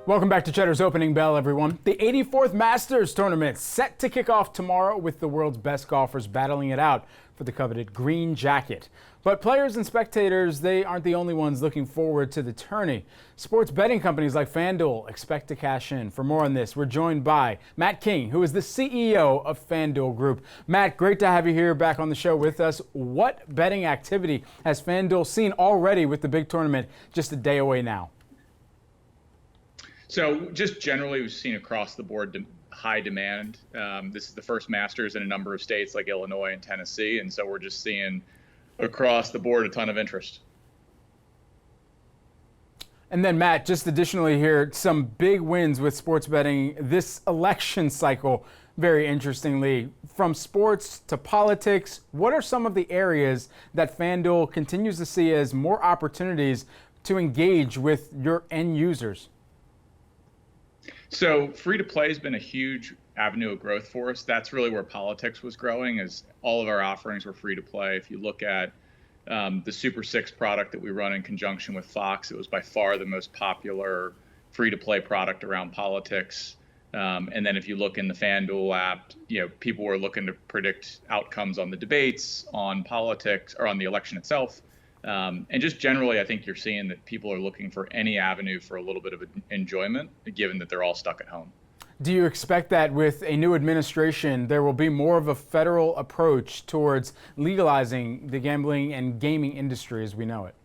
Welcome back to Cheddar's Opening Bell, everyone. The 84th Masters Tournament set to kick off tomorrow with the world's best golfers battling it out for the coveted green jacket. But players and spectators, they aren't the only ones looking forward to the tourney. Sports betting companies like FanDuel expect to cash in. For more on this, we're joined by Matt King, who is the CEO of FanDuel Group. Matt, great to have you here back on the show with us. What betting activity has FanDuel seen already with the big tournament just a day away now? So just generally, we've seen across the board high demand. This is the first Masters in a number of states like Illinois and Tennessee, and so we're just seeing across the board a ton of interest. And then, Matt, just additionally here, some big wins with sports betting this election cycle. Very interestingly, from sports to politics, what are some of the areas that FanDuel continues to see as more opportunities to engage with your end users? So free to play has been a huge avenue of growth for us. That's really where politics was growing, as all of our offerings were free to play. If you look at the Super Six product that we run in conjunction with Fox, it was by far the most popular free to play product around politics. And then if you look in the FanDuel app, people were looking to predict outcomes on the debates, on politics, or on the election itself. And just generally, I think you're seeing that people are looking for any avenue for a little bit of enjoyment, given that they're all stuck at home. Do you expect that with a new administration, there will be more of a federal approach towards legalizing the gambling and gaming industry as we know it?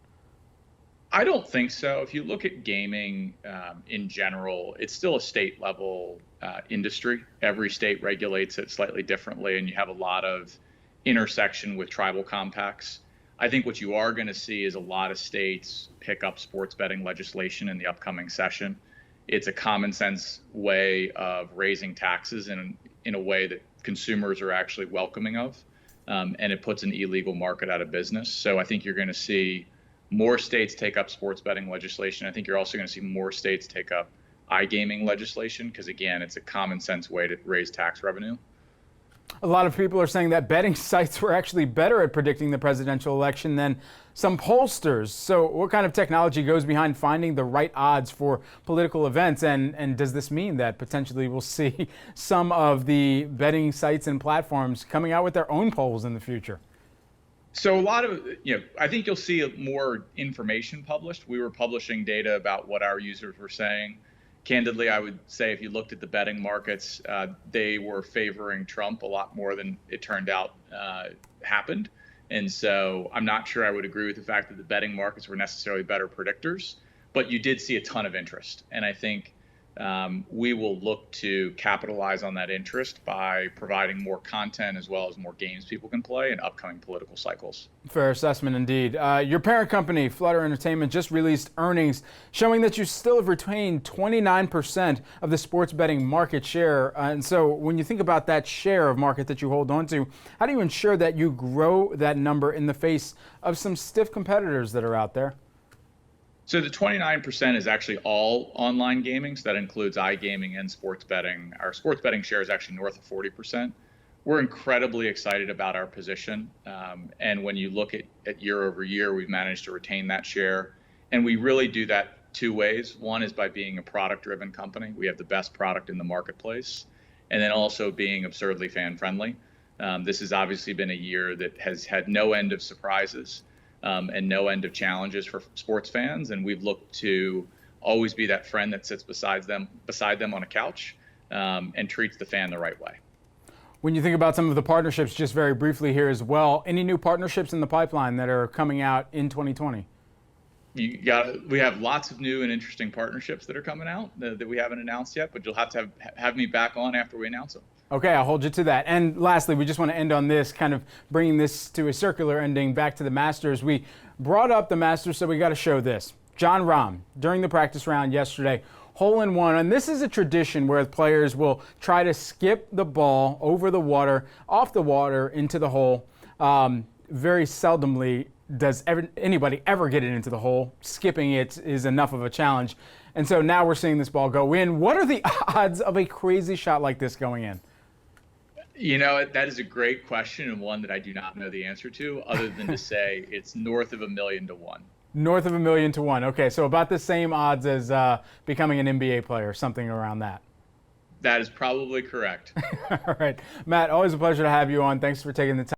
I don't think so. If you look at gaming in general, it's still a state level industry. Every state regulates it slightly differently, and you have a lot of intersection with tribal compacts. I think what you are going to see is a lot of states pick up sports betting legislation in the upcoming session. It's a common sense way of raising taxes in a way that consumers are actually welcoming of, and it puts an illegal market out of business. So I think you're going to see more states take up sports betting legislation. I think you're also going to see more states take up iGaming legislation because, again, it's a common sense way to raise tax revenue. A lot of people are saying that betting sites were actually better at predicting the presidential election than some pollsters. So what kind of technology goes behind finding the right odds for political events? And does this mean that potentially we'll see some of the betting sites and platforms coming out with their own polls in the future? So a lot of, I think you'll see more information published. We were publishing data about what our users were saying. Candidly, I would say if you looked at the betting markets, they were favoring Trump a lot more than it turned out happened. And so I'm not sure I would agree with the fact that the betting markets were necessarily better predictors, but you did see a ton of interest. And I think we will look to capitalize on that interest by providing more content as well as more games people can play in upcoming political cycles. Fair assessment indeed. Your parent company, Flutter Entertainment, just released earnings showing that you still have retained 29% of the sports betting market share. And so when you think about that share of market that you hold on to, how do you ensure that you grow that number in the face of some stiff competitors that are out there? So the 29% is actually all online gaming. So that includes iGaming and sports betting. Our sports betting share is actually north of 40%. We're incredibly excited about our position. And when you look at year over year, we've managed to retain that share. And we really do that two ways. One is by being a product-driven company. We have the best product in the marketplace. And then also being absurdly fan-friendly. This has obviously been a year that has had no end of surprises. And no end of challenges for sports fans. And we've looked to always be that friend that sits beside them on a couch and treats the fan the right way. When you think about some of the partnerships, just very briefly here as well, any new partnerships in the pipeline that are coming out in 2020? We have lots of new and interesting partnerships that are coming out that we haven't announced yet, but you'll have to have me back on after we announce them. Okay, I'll hold you to that. And lastly, we just want to end on this, kind of bringing this to a circular ending back to the Masters. We brought up the Masters, so we got to show this. Jon Rahm, during the practice round yesterday, hole-in-one. And this is a tradition where players will try to skip the ball over the water, off the water, into the hole. Very seldomly does anybody ever get it into the hole. Skipping it is enough of a challenge. And so now we're seeing this ball go in. What are the odds of a crazy shot like this going in? That is a great question and one that I do not know the answer to, other than to say it's north of 1,000,000 to 1. North of $1 million to 1. Okay, so about the same odds as becoming an NBA player, something around that. That is probably correct. All right. Matt, always a pleasure to have you on. Thanks for taking the time.